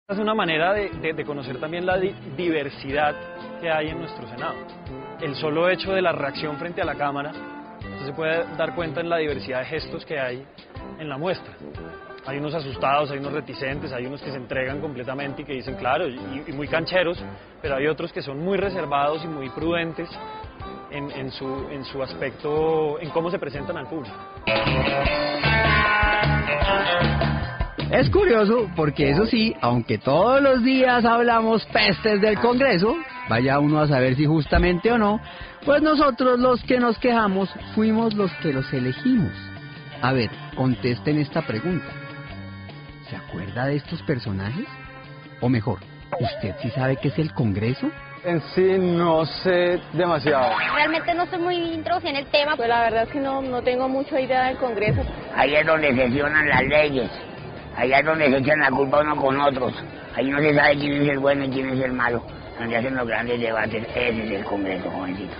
Es una manera de conocer también la diversidad que hay en nuestro Senado. El solo hecho de la reacción frente a la Cámara, usted se puede dar cuenta en la diversidad de gestos que hay en la muestra. Hay unos asustados, hay unos reticentes, hay unos que se entregan completamente y que dicen claro, y muy cancheros, pero hay otros que son muy reservados y muy prudentes en su aspecto, en cómo se presentan al público. Es curioso porque eso sí, aunque todos los días hablamos pestes del Congreso, vaya uno a saber si justamente o no, pues nosotros los que nos quejamos fuimos los que los elegimos. A ver, contesten esta pregunta. ¿Se acuerda de estos personajes? O mejor, ¿usted sí sabe qué es el Congreso? En sí no sé demasiado. Realmente no estoy muy introducida en el tema. Pues la verdad es que no tengo mucha idea del Congreso. Ahí es donde sesionan las leyes. Allá es donde se echan la culpa uno con otros. Ahí no se sabe quién es el bueno y quién es el malo. Donde hacen los grandes debates. Ese es el Congreso, jovencito.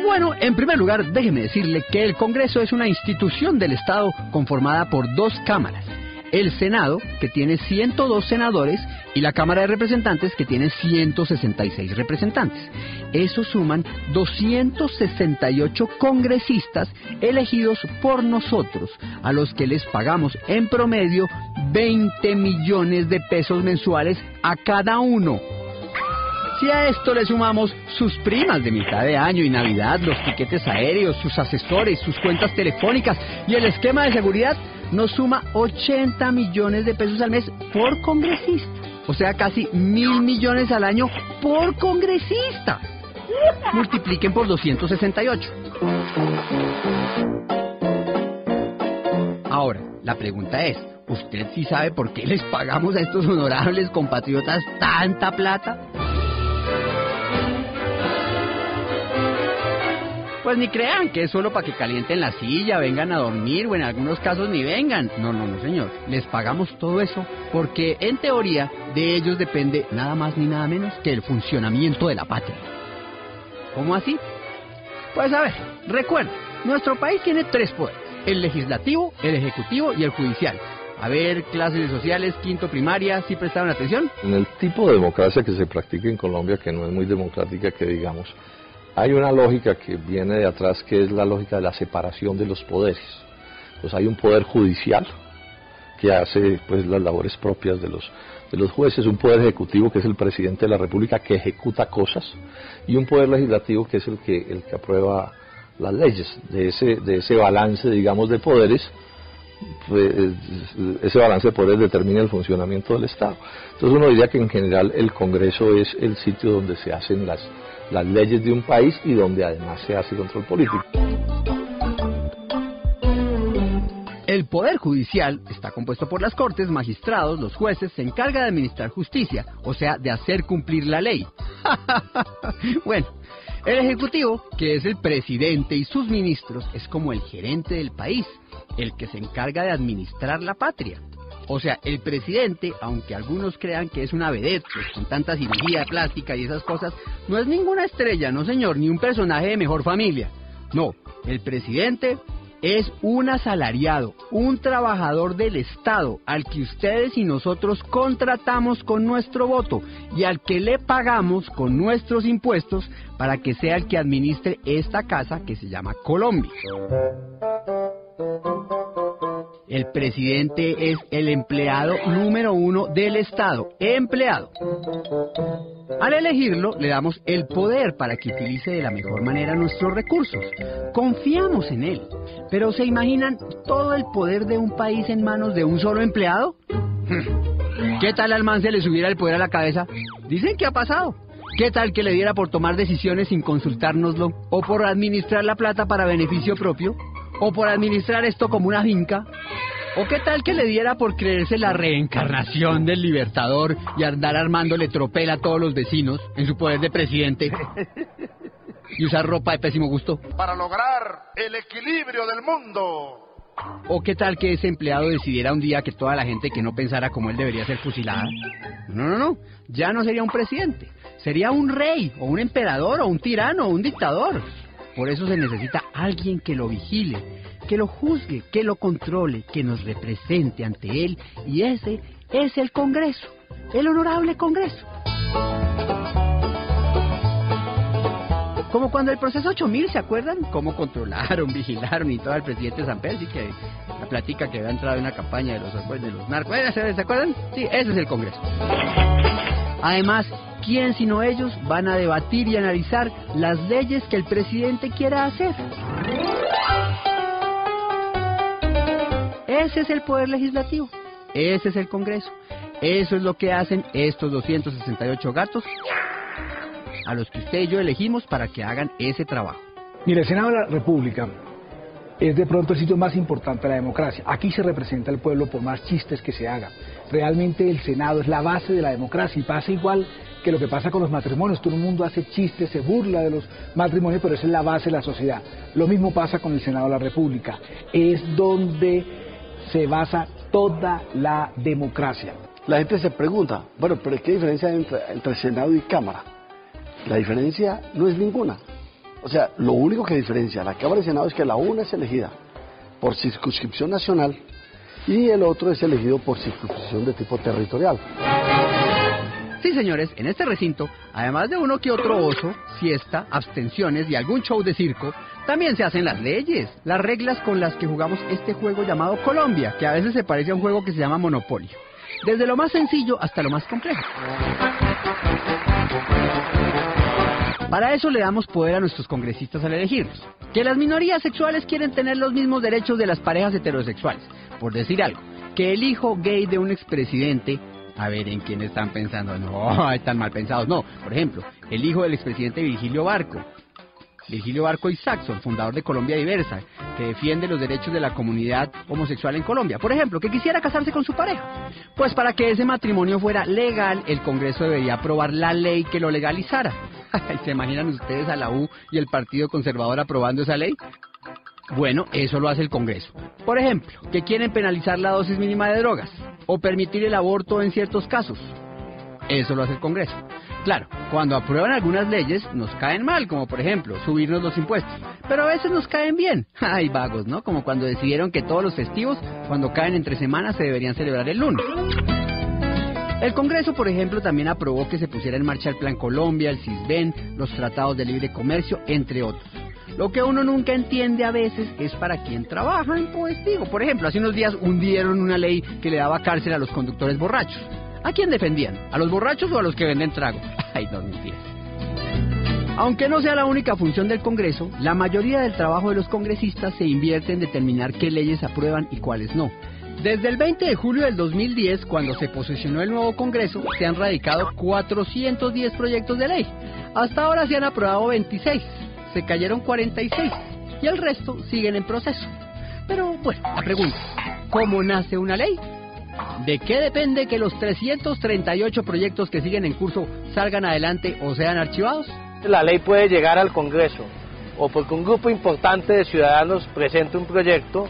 Bueno, en primer lugar, déjeme decirle que el Congreso es una institución del Estado conformada por dos cámaras. El Senado, que tiene 102 senadores, y la Cámara de Representantes, que tiene 166 representantes. Eso suman 268 congresistas elegidos por nosotros, a los que les pagamos en promedio 20 millones de pesos mensuales a cada uno. Si a esto le sumamos sus primas de mitad de año y Navidad, los tiquetes aéreos, sus asesores, sus cuentas telefónicas y el esquema de seguridad, nos suma 80 millones de pesos al mes por congresista. O sea, casi 1.000 millones al año por congresista. Multipliquen por 268. Ahora, la pregunta es, ¿usted sí sabe por qué les pagamos a estos honorables compatriotas tanta plata? Pues ni crean que es solo para que calienten la silla, vengan a dormir o en algunos casos ni vengan. No, señor. Les pagamos todo eso porque, en teoría, de ellos depende nada más ni nada menos que el funcionamiento de la patria. ¿Cómo así? Pues a ver, recuerda, nuestro país tiene tres poderes: el legislativo, el ejecutivo y el judicial. A ver, clases sociales, quinto primaria, ¿sí prestaron atención? En el tipo de democracia que se practica en Colombia, que no es muy democrática, que digamos, hay una lógica que viene de atrás, que es la lógica de la separación de los poderes. Pues hay un poder judicial que hace pues las labores propias de los jueces, un poder ejecutivo que es el presidente de la República, que ejecuta cosas, y un poder legislativo que es el que aprueba las leyes. De ese balance, digamos, de poderes, pues, ese balance de poderes determina el funcionamiento del Estado. Entonces uno diría que en general el Congreso es el sitio donde se hacen las leyes de un país y donde además se hace control político. El Poder Judicial está compuesto por las Cortes, magistrados, los jueces, se encarga de administrar justicia, o sea, de hacer cumplir la ley. Bueno, el Ejecutivo, que es el presidente y sus ministros, es como el gerente del país, el que se encarga de administrar la patria. O sea, el presidente, aunque algunos crean que es una vedette, pues con tanta cirugía plástica y esas cosas, no es ninguna estrella, no señor, ni un personaje de mejor familia. No, el presidente es un asalariado, un trabajador del Estado, al que ustedes y nosotros contratamos con nuestro voto y al que le pagamos con nuestros impuestos para que sea el que administre esta casa que se llama Colombia. El presidente es el empleado número 1 del Estado, empleado. Al elegirlo, le damos el poder para que utilice de la mejor manera nuestros recursos. Confiamos en él. Pero ¿se imaginan todo el poder de un país en manos de un solo empleado? ¿Qué tal al man se le subiera el poder a la cabeza? Dicen que ha pasado. ¿Qué tal que le diera por tomar decisiones sin consultárnoslo? ¿O por administrar la plata para beneficio propio? ¿O por administrar esto como una finca? ¿O qué tal que le diera por creerse la reencarnación del Libertador y andar armándole tropel a todos los vecinos en su poder de presidente? Y usar ropa de pésimo gusto. Para lograr el equilibrio del mundo. ¿O qué tal que ese empleado decidiera un día que toda la gente que no pensara como él debería ser fusilada? No. Ya no sería un presidente. Sería un rey, o un emperador, o un tirano, o un dictador. Por eso se necesita alguien que lo vigile, que lo juzgue, que lo controle, que nos represente ante él, y ese es el Congreso, el honorable Congreso. Como cuando el proceso 8000, ¿se acuerdan? Cómo controlaron, vigilaron y todo al presidente Samper, así que la plática que había entrado en una campaña de los narcos, ¿se acuerdan? Sí, ese es el Congreso. Además, ¿quién sino ellos van a debatir y analizar las leyes que el presidente quiera hacer? Ese es el poder legislativo, ese es el Congreso. Eso es lo que hacen estos 268 gatos a los que usted y yo elegimos para que hagan ese trabajo. Mire, el Senado de la República es de pronto el sitio más importante de la democracia. Aquí se representa el pueblo por más chistes que se hagan. Realmente el Senado es la base de la democracia y pasa igual que lo que pasa con los matrimonios. Todo el mundo hace chistes, se burla de los matrimonios, pero esa es la base de la sociedad. Lo mismo pasa con el Senado de la República. Es donde se basa toda la democracia. La gente se pregunta, bueno, pero ¿qué diferencia hay entre Senado y Cámara? La diferencia no es ninguna. O sea, lo único que diferencia a la Cámara y Senado es que la una es elegida por circunscripción nacional y el otro es elegido por circunscripción de tipo territorial. Sí, señores, en este recinto, además de uno que otro oso, siesta, abstenciones y algún show de circo, también se hacen las leyes, las reglas con las que jugamos este juego llamado Colombia, que a veces se parece a un juego que se llama Monopolio. Desde lo más sencillo hasta lo más complejo. Para eso le damos poder a nuestros congresistas al elegirlos. Que las minorías sexuales quieren tener los mismos derechos de las parejas heterosexuales. Por decir algo, que el hijo gay de un expresidente... A ver, ¿en quién están pensando? No, están mal pensados. No, por ejemplo, el hijo del expresidente Virgilio Barco Isaacson, fundador de Colombia Diversa, que defiende los derechos de la comunidad homosexual en Colombia. Por ejemplo, que quisiera casarse con su pareja. Pues para que ese matrimonio fuera legal, el Congreso debería aprobar la ley que lo legalizara. ¿Se imaginan ustedes a la U y el Partido Conservador aprobando esa ley? Bueno, eso lo hace el Congreso. Por ejemplo, que quieren penalizar la dosis mínima de drogas o permitir el aborto en ciertos casos. Eso lo hace el Congreso. Claro, cuando aprueban algunas leyes nos caen mal, como por ejemplo subirnos los impuestos, pero a veces nos caen bien. Ay, vagos, ¿no? Como cuando decidieron que todos los festivos, cuando caen entre semanas, se deberían celebrar el lunes. El Congreso, por ejemplo, también aprobó que se pusiera en marcha el Plan Colombia, el CISBEN, los tratados de libre comercio, entre otros. Lo que uno nunca entiende a veces es para quién trabajan, pues digo. Por ejemplo, hace unos días hundieron una ley que le daba cárcel a los conductores borrachos. ¿A quién defendían? ¿A los borrachos o a los que venden trago? Ay, no mentiras. Aunque no sea la única función del Congreso, la mayoría del trabajo de los congresistas se invierte en determinar qué leyes aprueban y cuáles no. Desde el 20 de julio del 2010, cuando se posesionó el nuevo Congreso, se han radicado 410 proyectos de ley. Hasta ahora se han aprobado 26, se cayeron 46 y el resto siguen en proceso. Pero bueno, la pregunta, ¿cómo nace una ley? ¿De qué depende que los 338 proyectos que siguen en curso salgan adelante o sean archivados? La ley puede llegar al Congreso o porque un grupo importante de ciudadanos presente un proyecto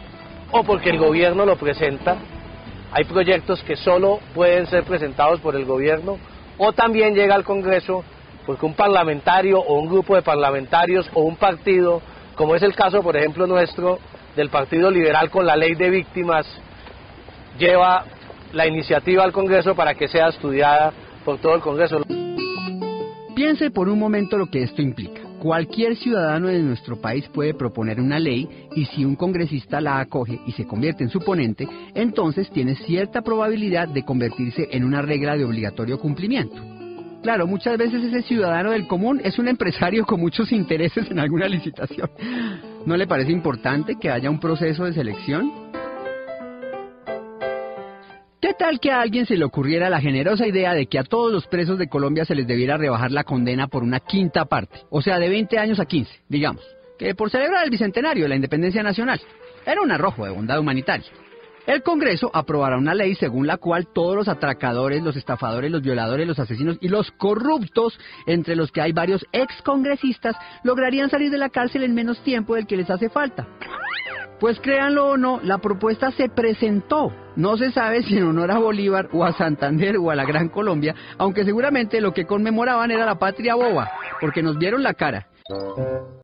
o porque el gobierno lo presenta. Hay proyectos que solo pueden ser presentados por el gobierno, o también llega al Congreso porque un parlamentario o un grupo de parlamentarios o un partido, como es el caso por ejemplo nuestro del Partido Liberal con la ley de víctimas, lleva la iniciativa al Congreso para que sea estudiada por todo el Congreso. Piense por un momento lo que esto implica. Cualquier ciudadano de nuestro país puede proponer una ley y si un congresista la acoge y se convierte en su ponente, entonces tiene cierta probabilidad de convertirse en una regla de obligatorio cumplimiento. Claro, muchas veces ese ciudadano del común es un empresario con muchos intereses en alguna licitación. ¿No le parece importante que haya un proceso de selección? ¿Qué tal que a alguien se le ocurriera la generosa idea de que a todos los presos de Colombia se les debiera rebajar la condena por una quinta parte? O sea, de 20 años a 15, digamos, que por celebrar el bicentenario de la independencia nacional. Era un arrojo de bondad humanitaria. El Congreso aprobará una ley según la cual todos los atracadores, los estafadores, los violadores, los asesinos y los corruptos, entre los que hay varios excongresistas, lograrían salir de la cárcel en menos tiempo del que les hace falta. Pues créanlo o no, la propuesta se presentó. No se sabe si en honor a Bolívar o a Santander o a la Gran Colombia, aunque seguramente lo que conmemoraban era la patria boba, porque nos vieron la cara.